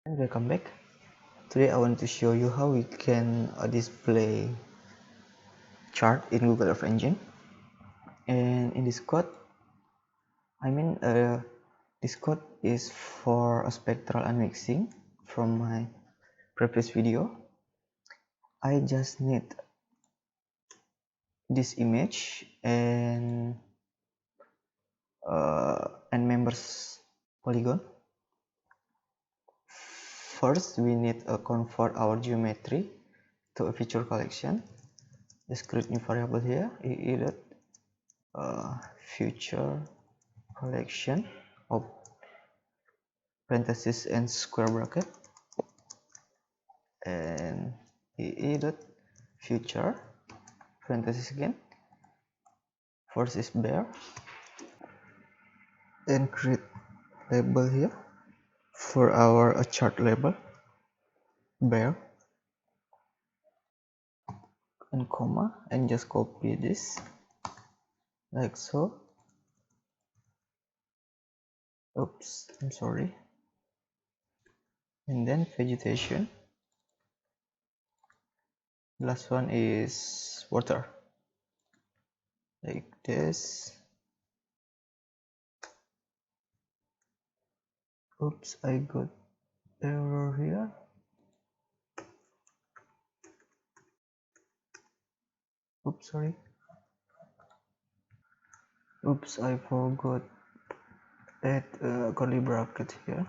Welcome back. Today I want to show you how we can display chart in Google Earth Engine. And in this code, this code is for a spectral unmixing from my previous video. I just need this image and members polygon. First, we need to convert our geometry to a feature collection. Just create new variable here, edit feature collection of parenthesis and square bracket, and edit feature parenthesis again, first is bear, and create label here for our chart label bear, and comma, and just copy this like so. Oops, I'm sorry. And then vegetation, last one is water, like this. Oops, I got error here. Oops, sorry. Oops, I forgot add curly bracket here.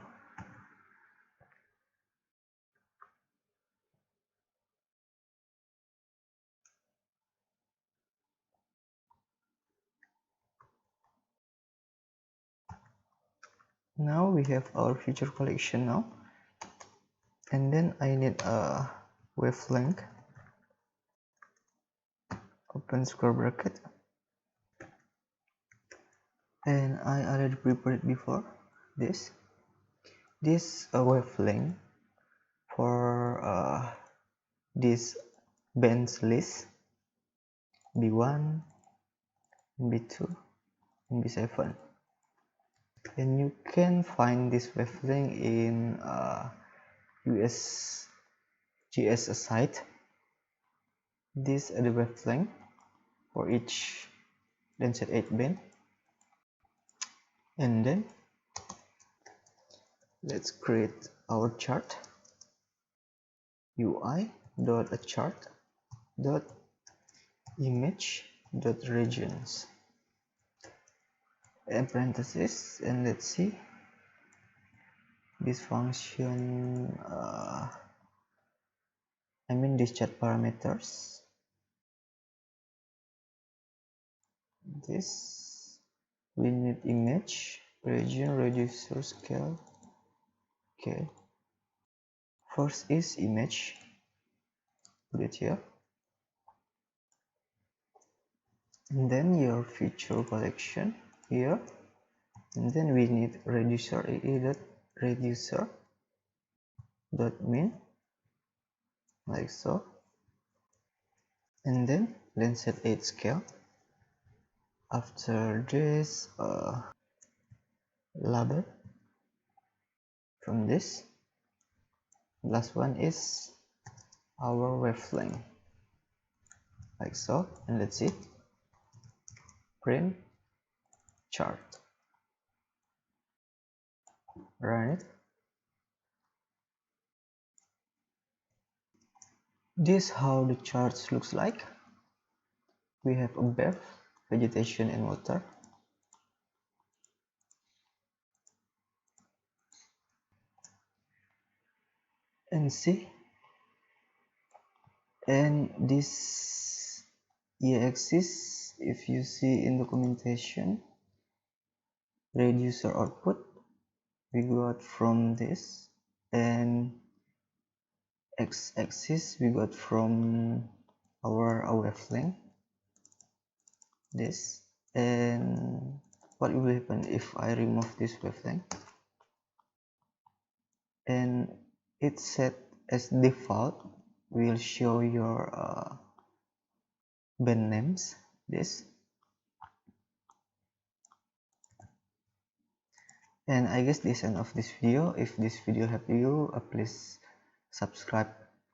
Now we have our feature collection now, and then I need a wavelength, open square bracket, and I already prepared it before this wavelength for this bands list B1, B2, and B7, and you can find this wavelength in USGS site. This is the wavelength for each Landsat 8 band. And then let's create our chart, ui.chart.image.regions, and parentheses, and let's see this function, this chart parameters, this we need image, region, reducer, scale. Okay, first is image, put it here, and then your feature collection here, and then we need reducer, reducer dot min, like so, and then Landsat 8 scale. After this, label from this. Last one is our wavelength, like so, and let's see, print chart, run it. This how the charts looks like. We have a bear, vegetation, and water. And see, and this y-axis, if you see in documentation, reducer output we got from this, and x-axis we got from our wavelength, this. And what will happen if I remove this wavelength, and it's set as default, will show your band names, this. And I guess this end of this video. If this video helped you, please subscribe,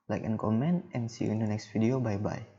like and comment, and see you in the next video. Bye bye.